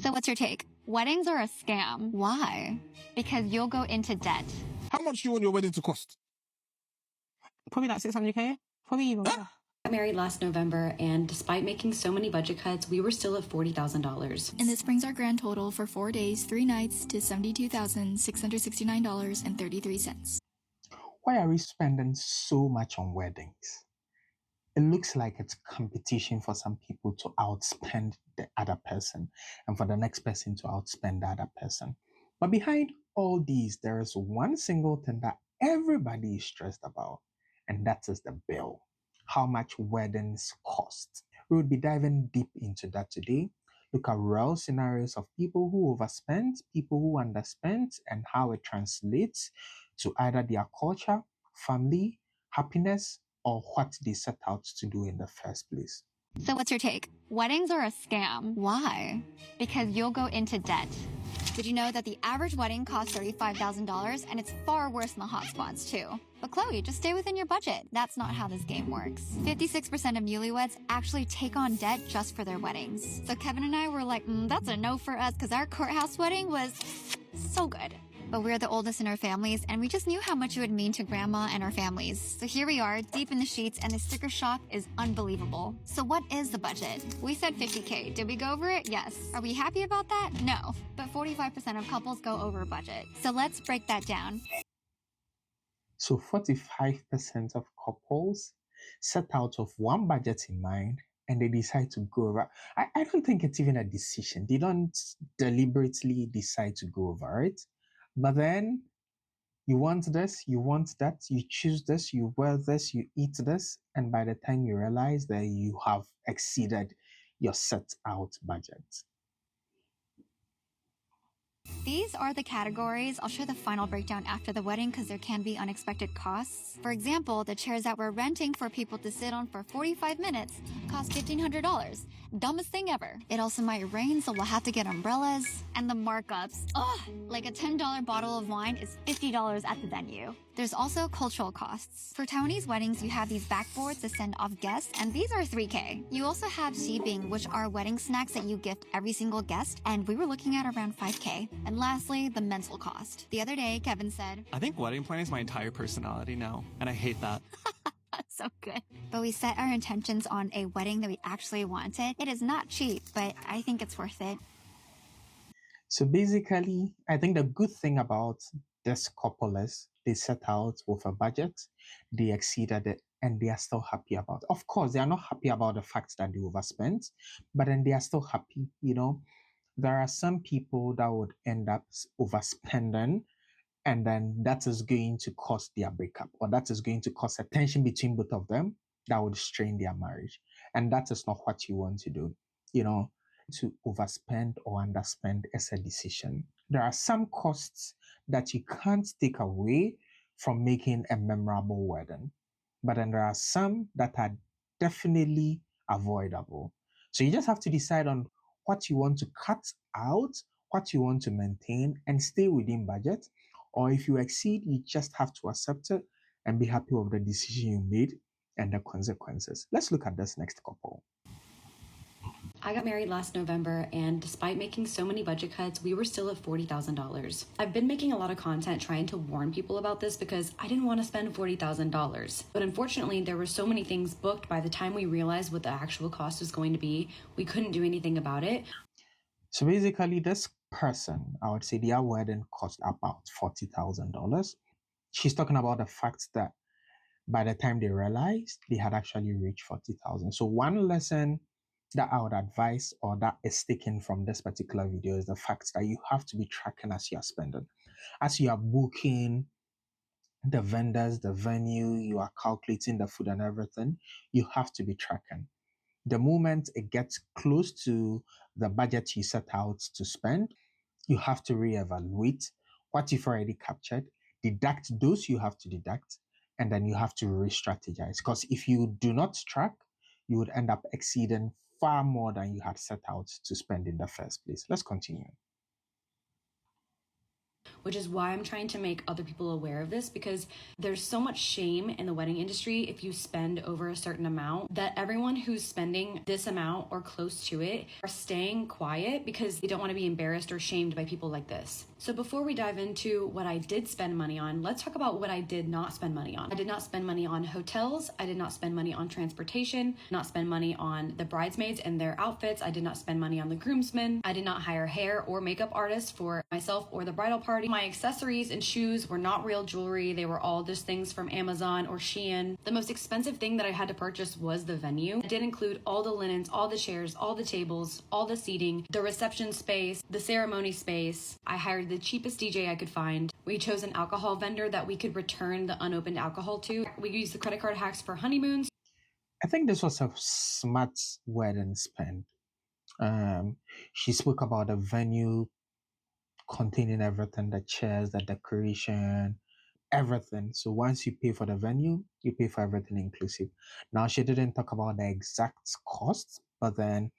So what's your take? Weddings are a scam. Why? Because you'll go into debt. How much do you want your wedding to cost? Probably like 600k. Probably even more. I got married last November, and despite making so many budget cuts, we were still at $40,000. And this brings our grand total for 4 days, 3 nights to $72,669.33. Why are we spending so much on weddings? It looks like it's competition for some people to outspend the other person and for the next person to outspend the other person. But behind all these, there is one single thing that everybody is stressed about, and that is the bill. How much weddings cost. We will be diving deep into that today. Look at real scenarios of people who overspent, people who underspent, and how it translates to either their culture, family, happiness, or what they set out to do in the first place. So what's your take? Weddings are a scam. Why? Because you'll go into debt. Did you know that the average wedding costs $35,000 and it's far worse in the hotspots too? But Chloe, just stay within your budget. That's not how this game works. 56% of newlyweds actually take on debt just for their weddings. So Kevin and I were like, that's a no for us because our courthouse wedding was so good. But we're the oldest in our families, and we just knew how much it would mean to grandma and our families. So here we are, deep in the sheets, and the sticker shock is unbelievable. So what is the budget? We said 50K. Did we go over it? Yes. Are we happy about that? No. But 45% of couples go over budget. So let's break that down. So 45% of couples set out of one budget in mind and they decide to go over. I don't think it's even a decision. They don't deliberately decide to go over it. But then you want this, you want that, you choose this, you wear this, you eat this, and by the time you realize that you have exceeded your set out budget. These are the categories. I'll share the final breakdown after the wedding because there can be unexpected costs. For example, the chairs that we're renting for people to sit on for 45 minutes cost $1,500. Dumbest thing ever. It also might rain, so we'll have to get umbrellas. And the markups. Ugh! Like a $10 bottle of wine is $50 at the venue. There's also cultural costs. For Taiwanese weddings, you have these backboards to send off guests, and these are $3K. You also have xibing, which are wedding snacks that you gift every single guest, and we were looking at around $5K. And lastly, the mental cost. The other day, Kevin said, I think wedding planning is my entire personality now, and I hate that. So good. But we set our intentions on a wedding that we actually wanted. It is not cheap, but I think it's worth it. So basically, I think the good thing about this couple is they set out with a budget, they exceeded it, and they are still happy about it. Of course, they are not happy about the fact that they overspent, but then they are still happy. You know, there are some people that would end up overspending, and then that is going to cause their breakup, or that is going to cause a tension between both of them that would strain their marriage. And that is not what you want to do. You know, to overspend or underspend is a decision. There are some costs that you can't take away from making a memorable wedding, but then there are some that are definitely avoidable. So you just have to decide on what you want to cut out, what you want to maintain, and stay within budget. Or if you exceed, you just have to accept it and be happy with the decision you made and the consequences. Let's look at this next couple. I got married last November, and despite making so many budget cuts, we were still at $40,000. I've been making a lot of content trying to warn people about this because I didn't want to spend $40,000. But unfortunately, there were so many things booked by the time we realized what the actual cost was going to be, we couldn't do anything about it. So basically, this person, I would say their wedding cost about $40,000. She's talking about the fact that by the time they realized, they had actually reached $40,000. So one lesson that I would advise, or that is taken from this particular video, is the fact that you have to be tracking as you are spending. As you are booking the vendors, the venue, you are calculating the food and everything, you have to be tracking. The moment it gets close to the budget you set out to spend, you have to reevaluate what you've already captured, deduct those you have to deduct, and then you have to re-strategize. Because if you do not track, you would end up exceeding far more than you had set out to spend in the first place. Let's continue. which is why I'm trying to make other people aware of this, because there's so much shame in the wedding industry if you spend over a certain amount, that everyone who's spending this amount or close to it are staying quiet because they don't want to be embarrassed or shamed by people like this. So before we dive into what I did spend money on, let's talk about what I did not spend money on. I did not spend money on hotels. I did not spend money on transportation, not spend money on the bridesmaids and their outfits. I did not spend money on the groomsmen. I did not hire hair or makeup artists for myself or the bridal party. My accessories and shoes were not real jewelry. They were all just things from Amazon or Shein. The most expensive thing that I had to purchase was the venue. It did include all the linens, all the chairs, all the tables, all the seating, the reception space, the ceremony space. I hired the cheapest DJ I could find. We chose an alcohol vendor that we could return the unopened alcohol to. We used the credit card hacks for honeymoons. I think this was a smart wedding spend. She spoke about the venue containing everything, the chairs, the decoration, everything. So once you pay for the venue, you pay for everything inclusive. Now, she didn't talk about the exact cost, but then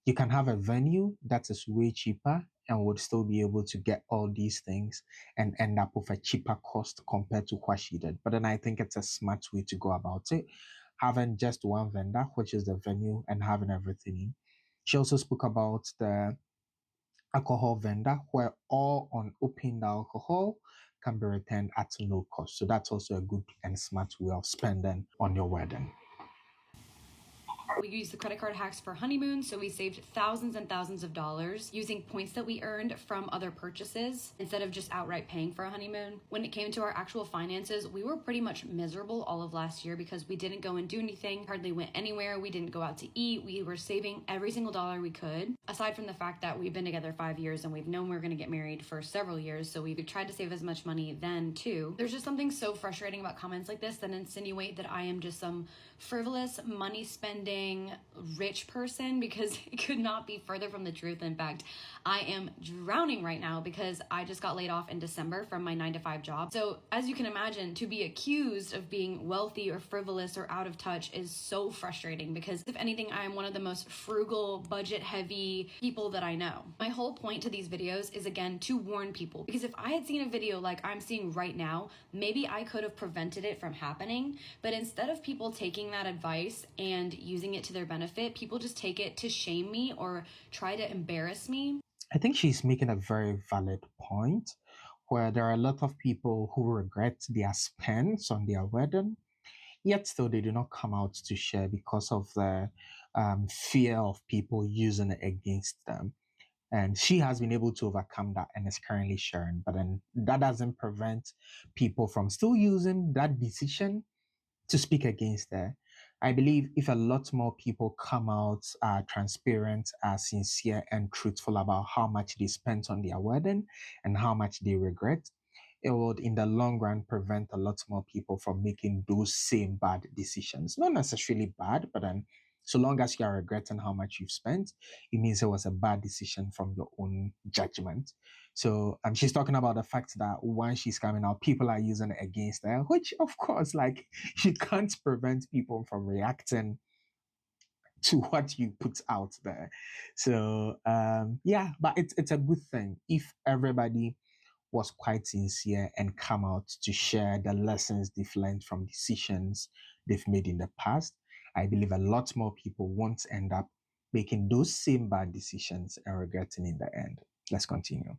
you can have a venue that is way cheaper and would still be able to get all these things and end up with a cheaper cost compared to what she did. But then I think it's a smart way to go about it, having just one vendor, which is the venue, and having everything in. She also spoke about the alcohol vendor, where all unopened alcohol can be returned at no cost. So that's also a good and smart way of spending on your wedding. We used the credit card hacks for honeymoons, so we saved thousands and thousands of dollars using points that we earned from other purchases instead of just outright paying for a honeymoon. When it came to our actual finances, we were pretty much miserable all of last year because we didn't go and do anything, hardly went anywhere, we didn't go out to eat, we were saving every single dollar we could. Aside from the fact that we've been together 5 years and we've known we're going to get married for several years, so we've tried to save as much money then too. There's just something so frustrating about comments like this that insinuate that I am just some frivolous, money-spending, rich person, because it could not be further from the truth. In fact, I am drowning right now because I just got laid off in December from my 9-to-5 job. So as you can imagine, to be accused of being wealthy or frivolous or out of touch is so frustrating, because if anything, I am one of the most frugal, budget-heavy people that I know. My whole point to these videos is, again, to warn people, because if I had seen a video like I'm seeing right now, maybe I could have prevented it from happening. But instead of people taking that advice and using it to their benefit, people just take it to shame me or try to embarrass me. I think she's making a very valid point, where there are a lot of people who regret their spends on their wedding, yet still they do not come out to share because of the fear of people using it against them. And she has been able to overcome that and is currently sharing. But then that doesn't prevent people from still using that decision to speak against her. I believe if a lot more people come out, are transparent, are sincere and truthful about how much they spent on their wedding and how much they regret, it would in the long run prevent a lot more people from making those same bad decisions. Not necessarily bad, but then so long as you are regretting how much you've spent, it means it was a bad decision from your own judgment. So she's talking about the fact that once she's coming out, people are using it against her, which of course, like, you can't prevent people from reacting to what you put out there. So yeah, but it's a good thing if everybody was quite sincere and come out to share the lessons they've learned from decisions they've made in the past. I believe a lot more people won't end up making those same bad decisions and regretting in the end. Let's continue.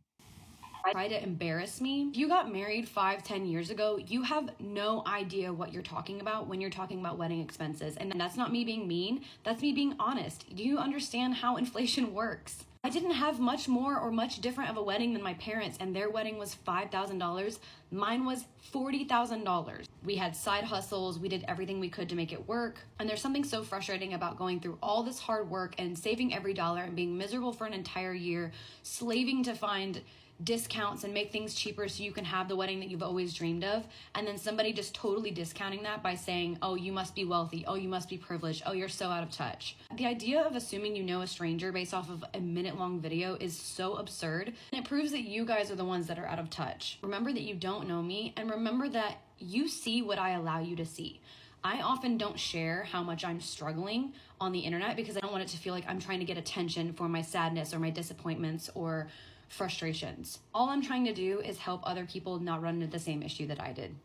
Try to embarrass me. If you got married 5-10 years ago, you have no idea what you're talking about when you're talking about wedding expenses. And that's not me being mean, that's me being honest. Do you understand how inflation works? I didn't have much more or much different of a wedding than my parents, and their wedding was $5,000. Mine was $40,000. We had side hustles, we did everything we could to make it work. And there's something so frustrating about going through all this hard work and saving every dollar and being miserable for an entire year, slaving to find discounts and make things cheaper so you can have the wedding that you've always dreamed of, and then somebody just totally discounting that by saying, oh, you must be wealthy, oh, you must be privileged, oh, you're so out of touch. The idea of assuming you know a stranger based off of a minute-long video is so absurd, and it proves that you guys are the ones that are out of touch. Remember that you don't know me, and remember that you see what I allow you to see. I often don't share how much I'm struggling on the internet because I don't want it to feel like I'm trying to get attention for my sadness or my disappointments or frustrations. All I'm trying to do is help other people not run into the same issue that I did.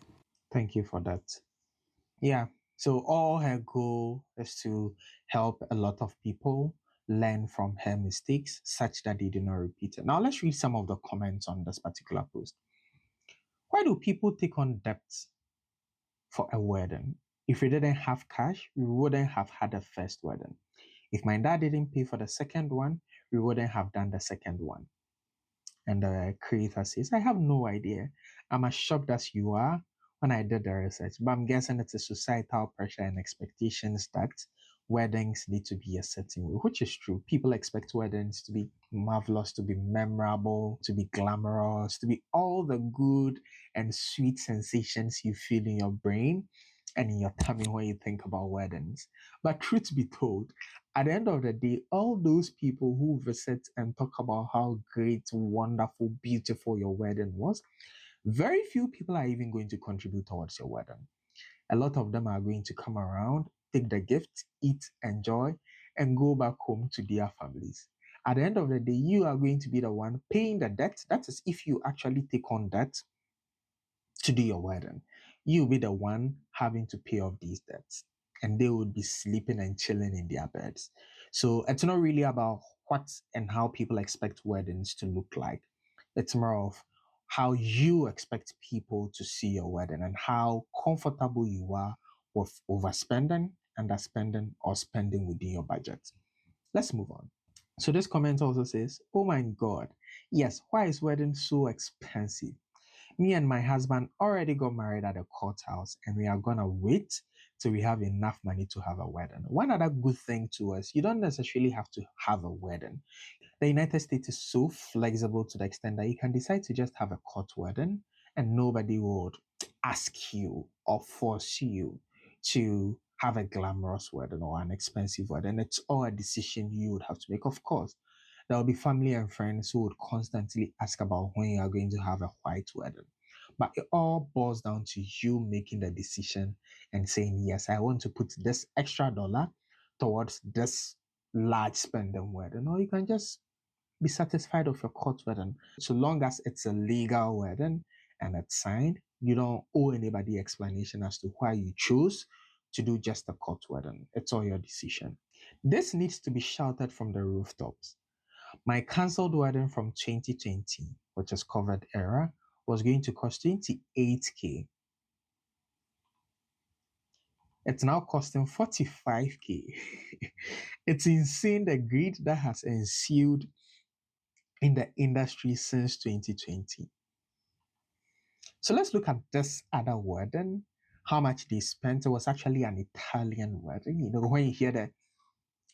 Thank you for that. Yeah. So all her goal is to help a lot of people learn from her mistakes such that they do not repeat it. Now let's read some of the comments on this particular post. Why do people take on debts for a wedding? If we didn't have cash, we wouldn't have had a first wedding. If my dad didn't pay for the second one, we wouldn't have done the second one. And the creator says, I have no idea. I'm as shocked as you are when I did the research, but I'm guessing it's a societal pressure and expectations that weddings need to be a certain way, which is true. People expect weddings to be marvelous, to be memorable, to be glamorous, to be all the good and sweet sensations you feel in your brain and in your tummy when you think about weddings. But truth be told, at the end of the day, all those people who visit and talk about how great, wonderful, beautiful your wedding was, very few people are even going to contribute towards your wedding. A lot of them are going to come around, take the gift, eat, enjoy, and go back home to their families. At the end of the day, you are going to be the one paying the debt. That is if you actually take on debt to do your wedding. You'll be the one having to pay off these debts, and they would be sleeping and chilling in their beds. So it's not really about what and how people expect weddings to look like. It's more of how you expect people to see your wedding and how comfortable you are with overspending, underspending, or spending within your budget. Let's move on. So this comment also says, oh my God, yes, why is wedding so expensive? Me and my husband already got married at the courthouse and we are gonna wait till we have enough money to have a wedding. One other good thing to us, you don't necessarily have to have a wedding. The United States is so flexible to the extent that you can decide to just have a court wedding and nobody would ask you or force you to have a glamorous wedding or an expensive wedding. It's all a decision you would have to make. Of course, there will be family and friends who would constantly ask about when you are going to have a white wedding. But it all boils down to you making the decision and saying, yes, I want to put this extra dollar towards this large spending wedding. Or you can just be satisfied with your court wedding. So long as it's a legal wedding and it's signed, you don't owe anybody explanation as to why you chose to do just a court wedding. It's all your decision. This needs to be shouted from the rooftops. My cancelled wedding from 2020, which is COVID era, was going to cost 28K. It's now costing 45K. It's insane the greed that has ensued in the industry since 2020. So let's look at this other wedding, how much they spent. It was actually an Italian wedding. You know, when you hear the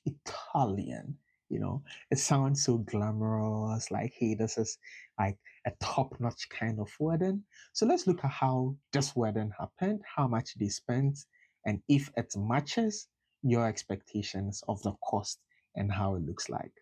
Italian, you know, it sounds so glamorous, like, hey, this is like a top-notch kind of wedding. So let's look at how this wedding happened, how much they spent, and if it matches your expectations of the cost and how it looks like.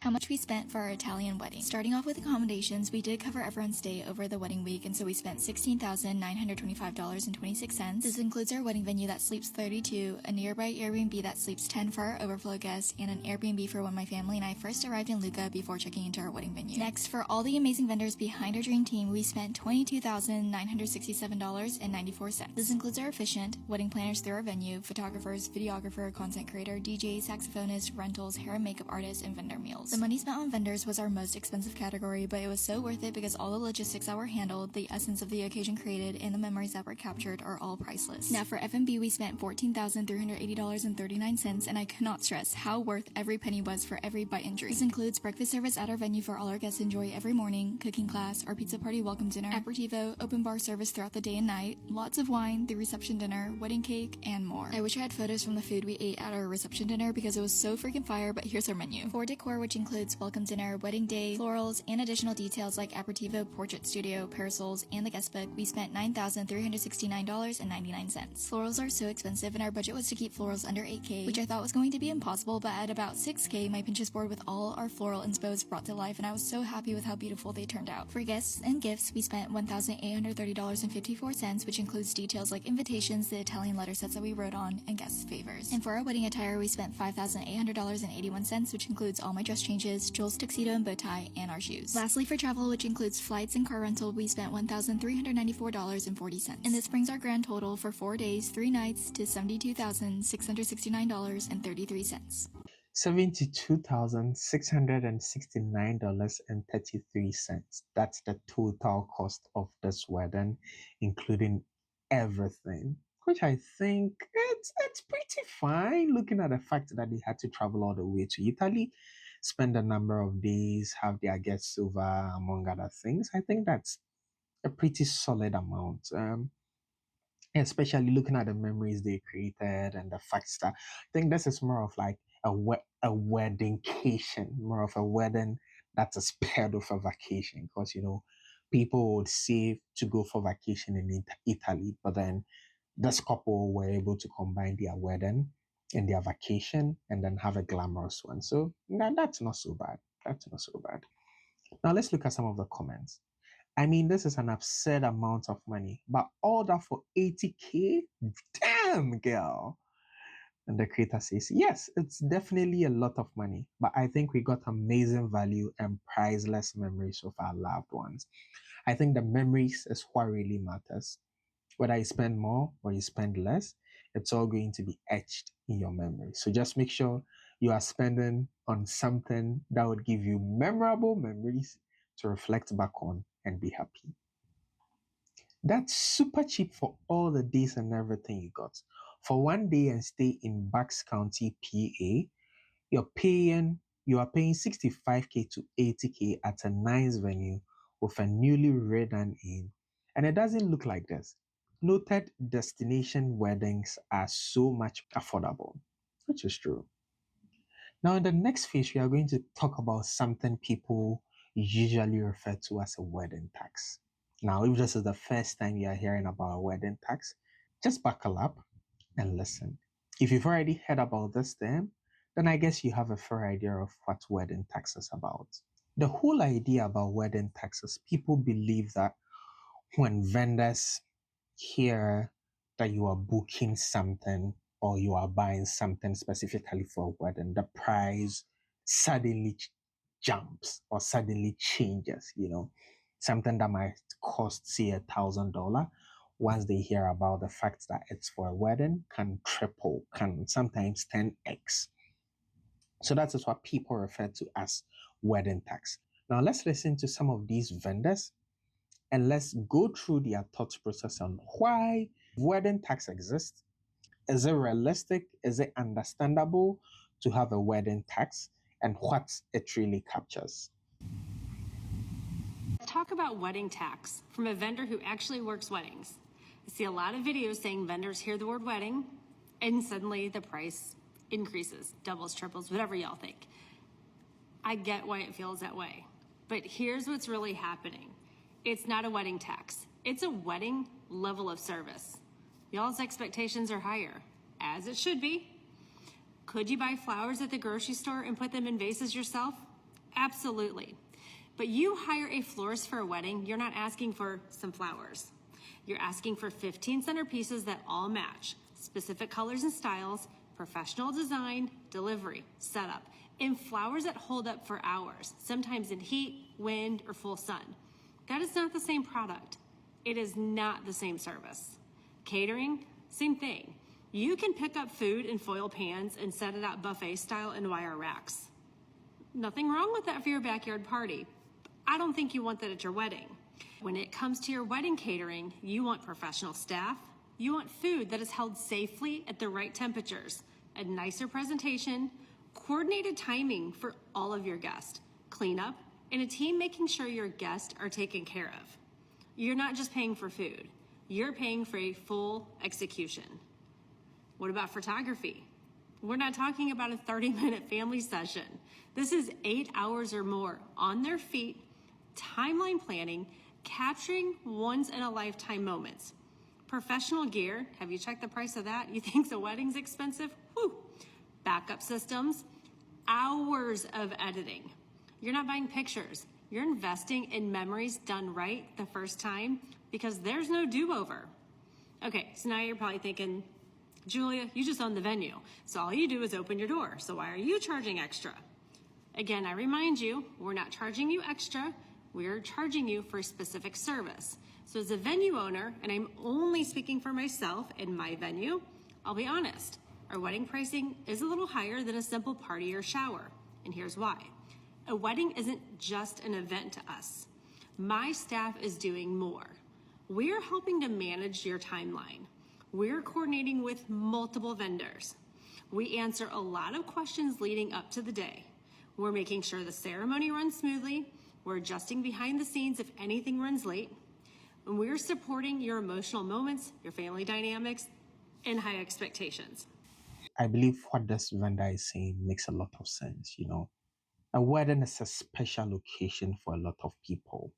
How much we spent for our Italian wedding. Starting off with accommodations, we did cover everyone's stay over the wedding week, and so we spent $16,925.26. This includes our wedding venue that sleeps 32, a nearby Airbnb that sleeps 10 for our overflow guests, and an Airbnb for when my family and I first arrived in Lucca before checking into our wedding venue. Next, for all the amazing vendors behind our dream team, we spent $22,967.94. This includes our efficient wedding planners through our venue, photographers, videographer, content creator, DJ, saxophonist, rentals, hair and makeup artists, and vendor meals. The money spent on vendors was our most expensive category, but it was so worth it because all the logistics that were handled, the essence of the occasion created, and the memories that were captured are all priceless. Now for F&B, we spent $14,380.39, and I cannot stress how worth every penny was for every bite and drink. This includes breakfast service at our venue for all our guests to enjoy every morning, cooking class, our pizza party welcome dinner, aperitivo, open bar service throughout the day and night, lots of wine, the reception dinner, wedding cake, and more. I wish I had photos from the food we ate at our reception dinner because it was so freaking fire, but here's our menu. For decor, which includes welcome dinner, wedding day, florals, and additional details like aperitivo, portrait studio, parasols, and the guest book, we spent $9,369.99. Florals are so expensive, and our budget was to keep florals under $8K, which I thought was going to be impossible, but at about $6K, my Pinterest board with all our floral inspos brought to life, and I was so happy with how beautiful they turned out. For guests and gifts, we spent $1,830.54, which includes details like invitations, the Italian letter sets that we wrote on, and guest favors. And for our wedding attire, we spent $5,800.81, which includes all my dress changes, Joel's tuxedo and bow tie, and our shoes. Lastly, for travel, which includes flights and car rental, we spent $1,394.40. And this brings our grand total for 4 days, 3 nights to $72,669.33. $72,669.33. That's the total cost of this wedding, including everything, which I think it's pretty fine looking at the fact that they had to travel all the way to Italy, spend a number of days, have their guests over, among other things. I think that's a pretty solid amount. Especially looking at the memories they created and the fact that I think this is more of like a weddingcation, more of a wedding that is paired with a vacation, because people would save to go for vacation in Italy, but then this couple were able to combine their wedding and their vacation and then have a glamorous one. So that's not so bad. That's not so bad. Now let's look at some of the comments. I mean, this is an absurd amount of money, but all that for 80K? Damn, girl. And the creator says, yes, it's definitely a lot of money, but I think we got amazing value and priceless memories of our loved ones. I think the memories is what really matters. Whether you spend more or you spend less, it's all going to be etched in your memory. So just make sure you are spending on something that would give you memorable memories to reflect back on and be happy. That's super cheap for all the days and everything you got. For 1 day and stay in Bucks County, PA, you are paying 65K to 80K at a nice venue with a newly redone inn. And it doesn't look like this. Noted destination weddings are so much affordable, which is true. Now, in the next phase, we are going to talk about something people usually refer to as a wedding tax. Now, if this is the first time you are hearing about a wedding tax, just buckle up and listen. If you've already heard about this term, then I guess you have a fair idea of what wedding tax is about. The whole idea about wedding taxes, people believe that when vendors hear that you are booking something or you are buying something specifically for a wedding, the price suddenly jumps or suddenly changes. Something that might cost, say, $1,000, once they hear about the fact that it's for a wedding, can triple, can sometimes 10x. So that is what people refer to as wedding tax. Now let's listen to some of these vendors and let's go through their thought process on why wedding tax exists. Is it realistic? Is it understandable to have a wedding tax, and what it really captures? Talk about wedding tax from a vendor who actually works weddings. I see a lot of videos saying vendors hear the word wedding and suddenly the price increases, doubles, triples, whatever y'all think. I get why it feels that way, but here's what's really happening. It's not a wedding tax. It's a wedding level of service. Y'all's expectations are higher, as it should be. Could you buy flowers at the grocery store and put them in vases yourself? Absolutely. But you hire a florist for a wedding, you're not asking for some flowers. You're asking for 15 centerpieces that all match, specific colors and styles, professional design, delivery, setup, and flowers that hold up for hours, sometimes in heat, wind, or full sun. That is not the same product. It is not the same service. Catering, same thing. You can pick up food in foil pans and set it out buffet style in wire racks. Nothing wrong with that for your backyard party. I don't think you want that at your wedding. When it comes to your wedding catering, you want professional staff. You want food that is held safely at the right temperatures, a nicer presentation, coordinated timing for all of your guests, cleanup, and a team making sure your guests are taken care of. You're not just paying for food. You're paying for a full execution. What about photography? We're not talking about a 30-minute family session. This is 8 hours or more on their feet, timeline planning, capturing once-in-a-lifetime moments. Professional gear, have you checked the price of that? You think the wedding's expensive? Whew. Backup systems, hours of editing. You're not buying pictures. You're investing in memories done right the first time because there's no do-over. Okay, so now you're probably thinking, Julia, you just own the venue, so all you do is open your door, so why are you charging extra? Again, I remind you, we're not charging you extra, we're charging you for a specific service. So as a venue owner, and I'm only speaking for myself and my venue, I'll be honest, our wedding pricing is a little higher than a simple party or shower. And here's why. A wedding isn't just an event to us. My staff is doing more. We're helping to manage your timeline. We're coordinating with multiple vendors. We answer a lot of questions leading up to the day. We're making sure the ceremony runs smoothly. We're adjusting behind the scenes if anything runs late. And we're supporting your emotional moments, your family dynamics, and high expectations. I believe what this vendor is saying makes a lot of sense. A wedding is a special occasion for a lot of people.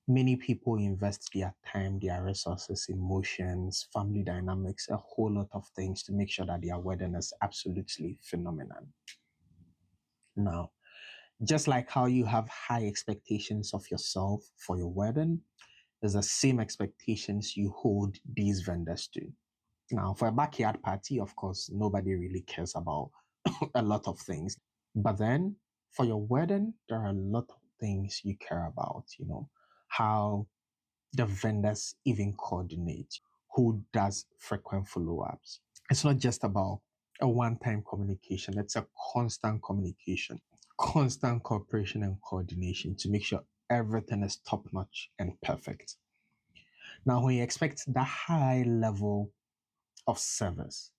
Many people invest their time, their resources, emotions, family dynamics, a whole lot of things to make sure that their wedding is absolutely phenomenal. Now, just like how you have high expectations of yourself for your wedding, there's the same expectations you hold these vendors to. Now, for a backyard party, of course, nobody really cares about a lot of things. But then for your wedding, there are a lot of things you care about, how the vendors even coordinate, who does frequent follow-ups. It's not just about a one-time communication, it's a constant communication, constant cooperation and coordination to make sure everything is top-notch and perfect. Now, when you expect that high level of service,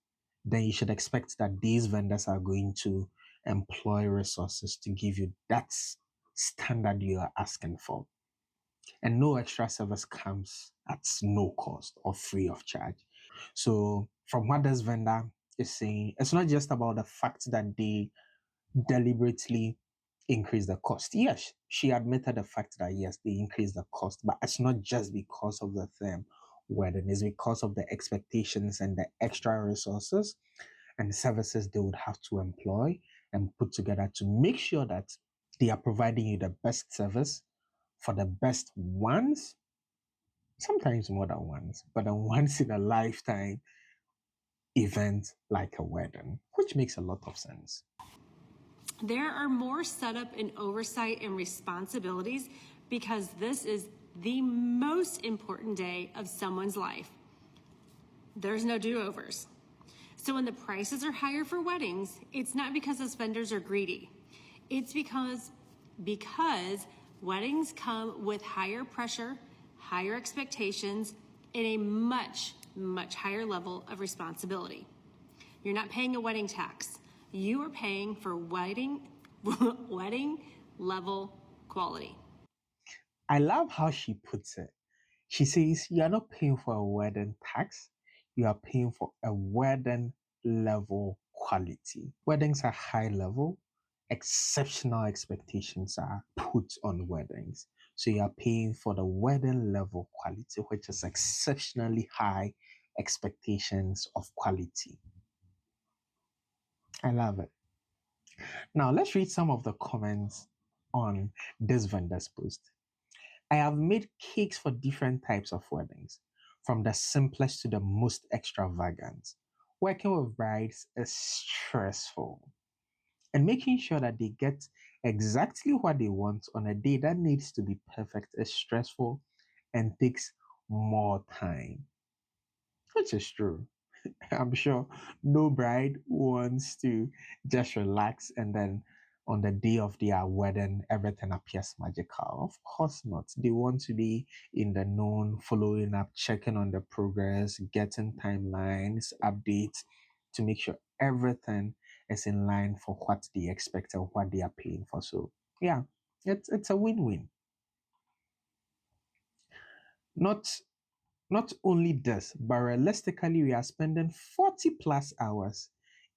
then you should expect that these vendors are going to employ resources to give you that standard you are asking for. And no extra service comes at no cost or free of charge. So from what this vendor is saying, it's not just about the fact that they deliberately increase the cost. Yes, she admitted the fact that yes, they increase the cost, but it's not just because of the theme wedding, it's because of the expectations and the extra resources and services they would have to employ and put together to make sure that they are providing you the best service for the best once, sometimes more than once, but a once in a lifetime event like a wedding, which makes a lot of sense. There are more setup and oversight and responsibilities because this is the most important day of someone's life. There's no do-overs. So when the prices are higher for weddings, it's not because those vendors are greedy. It's because weddings come with higher pressure, higher expectations, and a much, much higher level of responsibility. You're not paying a wedding tax. You are paying for wedding level quality. I love how she puts it. She says, you are not paying for a wedding tax, you are paying for a wedding level quality. Weddings are high level, exceptional expectations are put on weddings. So you are paying for the wedding level quality, which is exceptionally high expectations of quality. I love it. Now let's read some of the comments on this vendor's post. I have made cakes for different types of weddings, from the simplest to the most extravagant. Working with brides is stressful, and making sure that they get exactly what they want on a day that needs to be perfect is stressful and takes more time, which is true. I'm sure no bride wants to just relax and then on the day of their wedding, everything appears magical. Of course not. They want to be in the known, following up, checking on the progress, getting timelines, updates to make sure everything is in line for what they expect and what they are paying for. So yeah, it's a win-win. Not only this, but realistically, we are spending 40 plus hours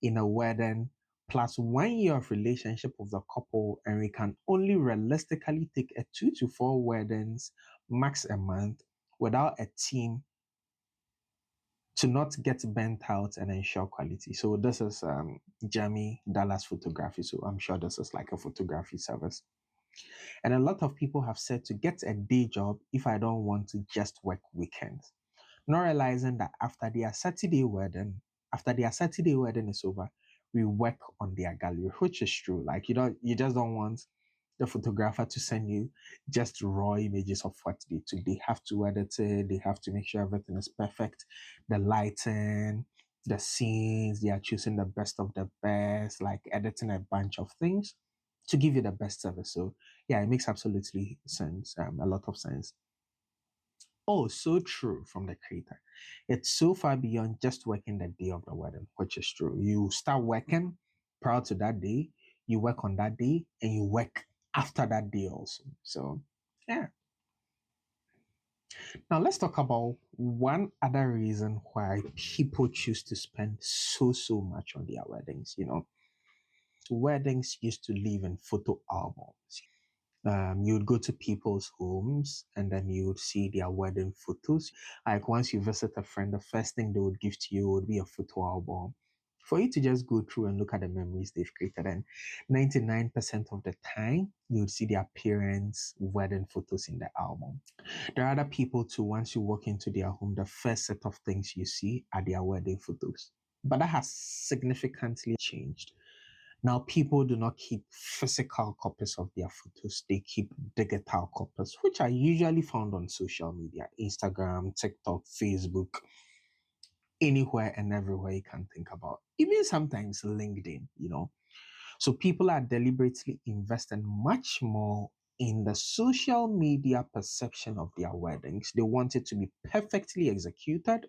in a wedding plus 1 year of relationship with the couple, and we can only realistically take a 2 to 4 weddings max a month without a team to not get burnt out and ensure quality. So this is Jamie Dallas Photography. So I'm sure this is like a photography service. And a lot of people have said to get a day job if I don't want to just work weekends. Not realizing that after their Saturday wedding is over, we work on their gallery, which is true. Like you just don't want the photographer to send you just raw images of what they took. They have to edit it, they have to make sure everything is perfect. The lighting, the scenes, they are choosing the best of the best, like editing a bunch of things to give you the best service. So yeah, it makes absolutely sense, a lot of sense. Oh, so true from the creator. It's so far beyond just working the day of the wedding, which is true. You start working prior to that day, you work on that day, and you work after that day also. So, yeah. Now, let's talk about one other reason why people choose to spend so much on their weddings. Weddings used to live in photo albums. You would go to people's homes and then you would see their wedding photos. Like once you visit a friend, the first thing they would give to you would be a photo album for you to just go through and look at the memories they've created. And 99% of the time, you would see their parents' wedding photos in the album. There are other people too, once you walk into their home, the first set of things you see are their wedding photos. But that has significantly changed. Now, people do not keep physical copies of their photos, they keep digital copies, which are usually found on social media: Instagram, TikTok, Facebook, anywhere and everywhere you can think about, even sometimes LinkedIn. So, people are deliberately investing much more in the social media perception of their weddings. They want it to be perfectly executed.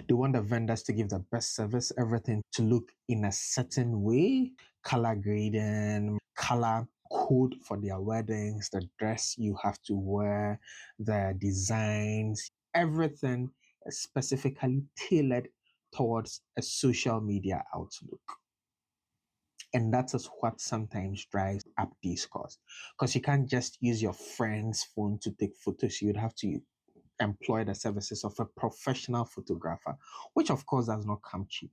They want the vendors to give the best service, everything to look in a certain way, color grading, color code for their weddings, the dress you have to wear, the designs, everything is specifically tailored towards a social media outlook. And that is what sometimes drives up these costs. Because you can't just use your friend's phone to take photos. You'd have to employ the services of a professional photographer, which of course does not come cheap.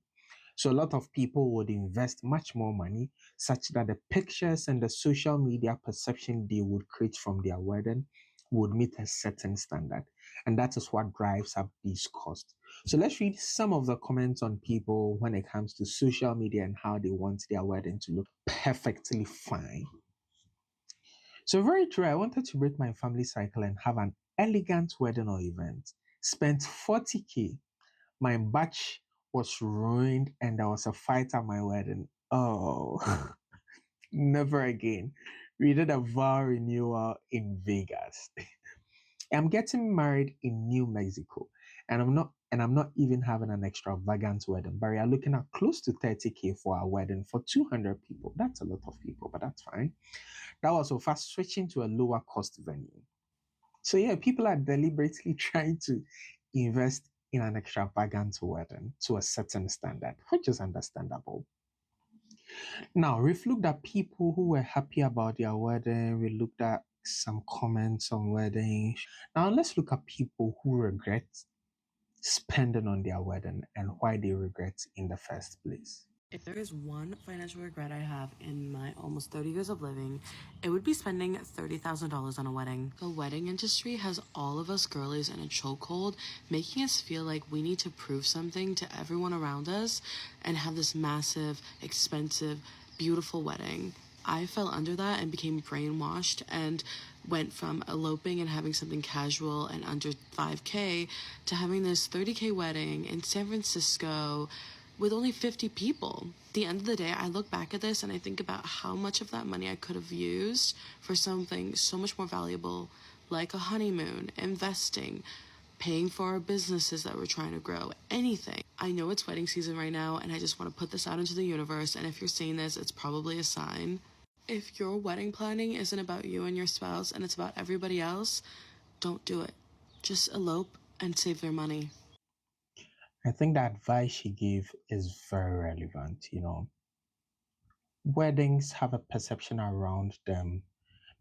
So a lot of people would invest much more money such that the pictures and the social media perception they would create from their wedding would meet a certain standard. And that is what drives up these costs. So let's read some of the comments on people when it comes to social media and how they want their wedding to look perfectly fine. So very true. I wanted to break my family cycle and have an elegant wedding or event. Spent 40K. My batch was ruined and there was a fight at my wedding. Oh, never again. We did a vow renewal in Vegas. I'm getting married in New Mexico, and I'm not even having an extravagant wedding, but we are looking at close to 30K for our wedding for 200 people. That's a lot of people, but that's fine. That was so fast switching to a lower cost venue. So yeah, people are deliberately trying to invest in an extravagant wedding to a certain standard, which is understandable. Now, we've looked at people who were happy about their wedding. We looked at some comments on weddings. Now, let's look at people who regret spending on their wedding and why they regret in the first place. If there is one financial regret I have in my almost 30 years of living, it would be spending $30,000 on a wedding. The wedding industry has all of us girlies in a chokehold, making us feel like we need to prove something to everyone around us and have this massive, expensive, beautiful wedding. I fell under that and became brainwashed and went from eloping and having something casual and under 5K to having this 30K wedding in San Francisco with only 50 people. At the end of the day, I look back at this and I think about how much of that money I could have used for something so much more valuable, like a honeymoon, investing, paying for our businesses that we're trying to grow, anything. I know it's wedding season right now, and I just want to put this out into the universe, and if you're seeing this, it's probably a sign. If your wedding planning isn't about you and your spouse and it's about everybody else, don't do it. Just elope and save their money. I think the advice she gave is very relevant. Weddings have a perception around them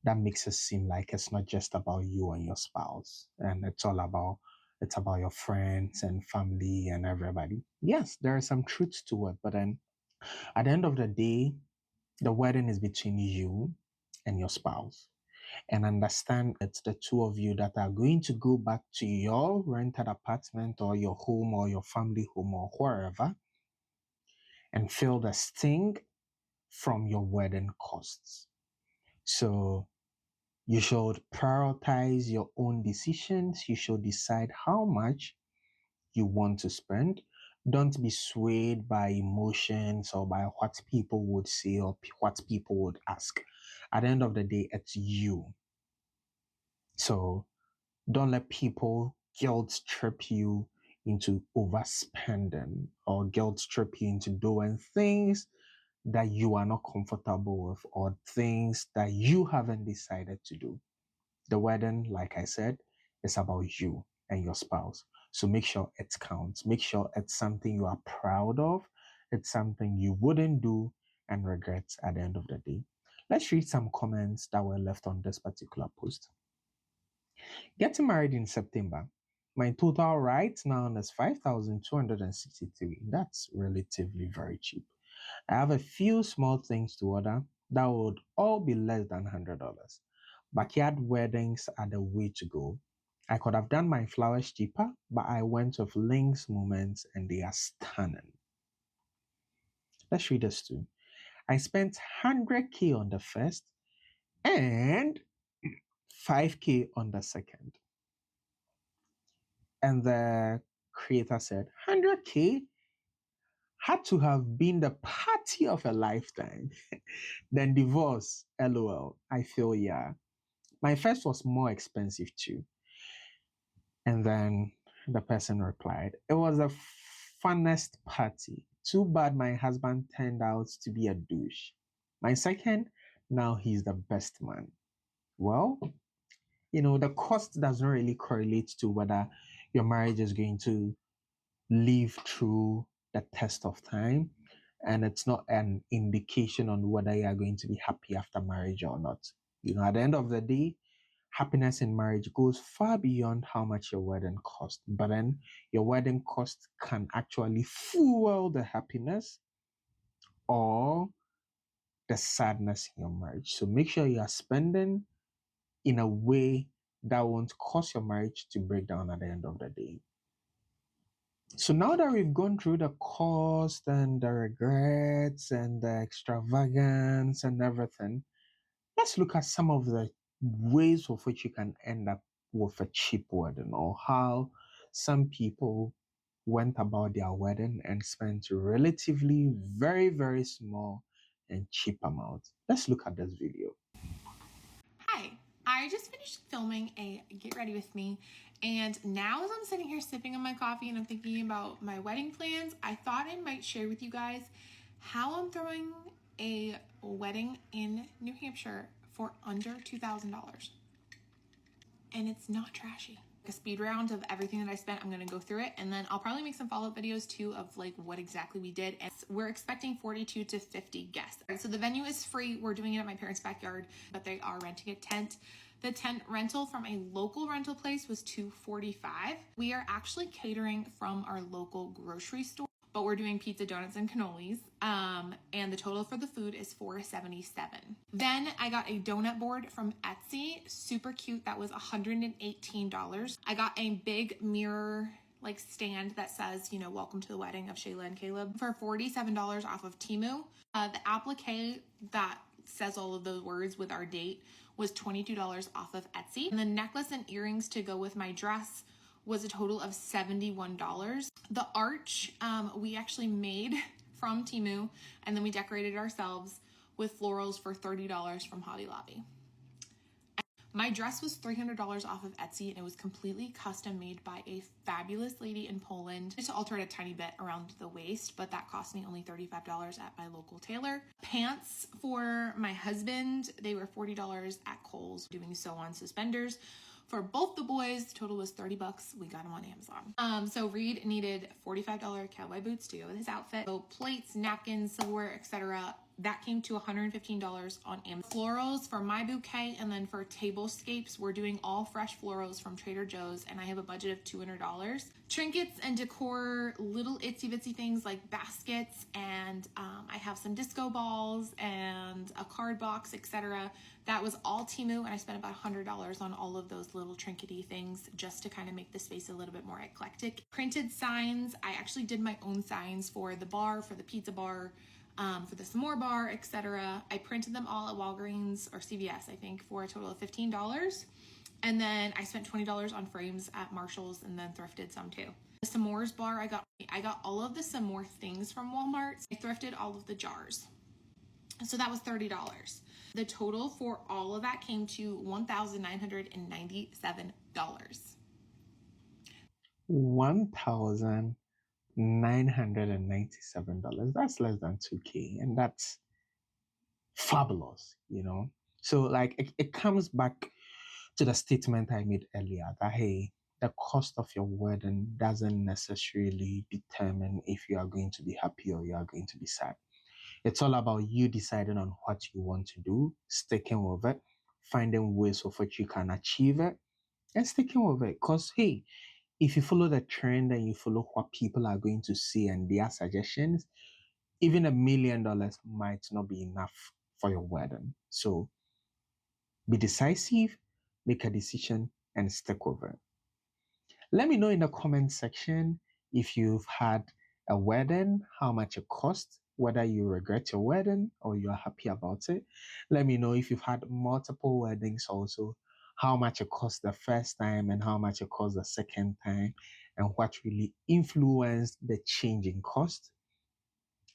that makes it seem like it's not just about you and your spouse, and it's about your friends and family and everybody. Yes, there is some truth to it, but then at the end of the day, the wedding is between you and your spouse. And understand it's the two of you that are going to go back to your rented apartment or your home or your family home or wherever and feel the sting from your wedding costs. So you should prioritize your own decisions. You should decide how much you want to spend. Don't be swayed by emotions or by what people would say or what people would ask. At the end of the day, it's you. So don't let people guilt trip you into overspending or guilt trip you into doing things that you are not comfortable with or things that you haven't decided to do. The wedding, like I said, is about you and your spouse. So make sure it counts. Make sure it's something you are proud of. It's something you wouldn't do and regret at the end of the day. Let's read some comments that were left on this particular post. Getting married in September. My total right now is 5,263. That's relatively very cheap. I have a few small things to order that would all be less than $100. Backyard weddings are the way to go. I could have done my flowers cheaper, but I went with Link's Moments and they are stunning. Let's read this too. I spent 100K on the first and 5K on the second. And the creator said, 100K had to have been the party of a lifetime. Then divorce, LOL. I feel yeah. My first was more expensive too. And then the person replied, it was the funnest party. Too bad my husband turned out to be a douche. My second, now he's the best man. Well, the cost doesn't really correlate to whether your marriage is going to live through the test of time. And it's not an indication on whether you are going to be happy after marriage or not. At the end of the day, happiness in marriage goes far beyond how much your wedding cost. But then your wedding cost can actually fuel the happiness or the sadness in your marriage. So make sure you are spending in a way that won't cause your marriage to break down at the end of the day. So now that we've gone through the cost and the regrets and the extravagance and everything, let's look at some of the ways of which you can end up with a cheap wedding, or how some people went about their wedding and spent relatively very, very small and cheap amounts. Let's look at this video. Hi, I just finished filming a Get Ready With Me, and now as I'm sitting here sipping on my coffee and I'm thinking about my wedding plans, I thought I might share with you guys how I'm throwing a wedding in New Hampshire for under $2,000. And it's not trashy. A speed round of everything that I spent. I'm gonna go through it, and then I'll probably make some follow-up videos too of like what exactly we did. And we're expecting 42 to 50 guests. So the venue is free. We're doing it at my parents' backyard, but they are renting a tent. The tent rental from a local rental place was $245. We are actually catering from our local grocery store, but we're doing pizza, donuts, and cannolis. And the total for the food is $477. Then I got a donut board from Etsy, super cute. That was $118. I got a big mirror stand that says, welcome to the wedding of Shayla and Caleb for $47 off of Temu. The applique that says all of those words with our date was $22 off of Etsy. And the necklace and earrings to go with my dress was a total of $71. The arch we actually made from Temu, and then we decorated ourselves with florals for $30 from Hobby Lobby. My dress was $300 off of Etsy, and it was completely custom made by a fabulous lady in Poland. Just to alter it a tiny bit around the waist, but that cost me only $35 at my local tailor. Pants for my husband, they were $40 at Kohl's, doing sew-on suspenders. For both the boys, the total was $30. We got them on Amazon. So Reed needed $45 cowboy boots to go with his outfit. So plates, napkins, silverware, etc. That came to $115 on Amazon. Florals for my bouquet and then for tablescapes, we're doing all fresh florals from Trader Joe's and I have a budget of $200. Trinkets and decor, little itsy bitsy things like baskets and I have some disco balls and a card box, etc. That was all Temu and I spent about $100 on all of those little trinkety things just to kind of make the space a little bit more eclectic. Printed signs, I actually did my own signs for the bar, for the pizza bar, for the s'more bar, etc. I printed them all at Walgreens or CVS, I think, for a total of $15. And then I spent $20 on frames at Marshall's and then thrifted some too. The s'mores bar, I got all of the s'more things from Walmart. I thrifted all of the jars. So that was $30. The total for all of that came to $1,997. $1,997. That's less than 2K, and that's fabulous, you know. So like it comes back to the statement I made earlier that hey, the cost of your wedding doesn't necessarily determine if you are going to be happy or you are going to be sad. It's all about you deciding on what you want to do, sticking with it, finding ways of which you can achieve it, and sticking with it. Because hey, if you follow the trend and you follow what people are going to say and their suggestions, even $1 million might not be enough for your wedding. So be decisive, make a decision, and stick with it. Let me know in the comment section if you've had a wedding, how much it cost, whether you regret your wedding or you're happy about it. Let me know if you've had multiple weddings also, how much it cost the first time and how much it cost the second time, and what really influenced the change in cost.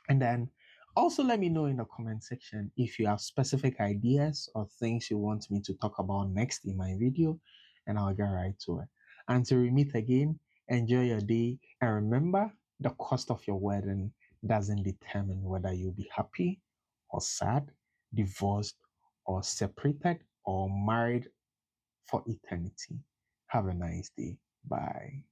And then also let me know in the comment section if you have specific ideas or things you want me to talk about next in my video, and I'll get right to it. Until we meet again, enjoy your day, and remember, the cost of your wedding doesn't determine whether you'll be happy or sad, divorced or separated or married for eternity. Have a nice day. Bye.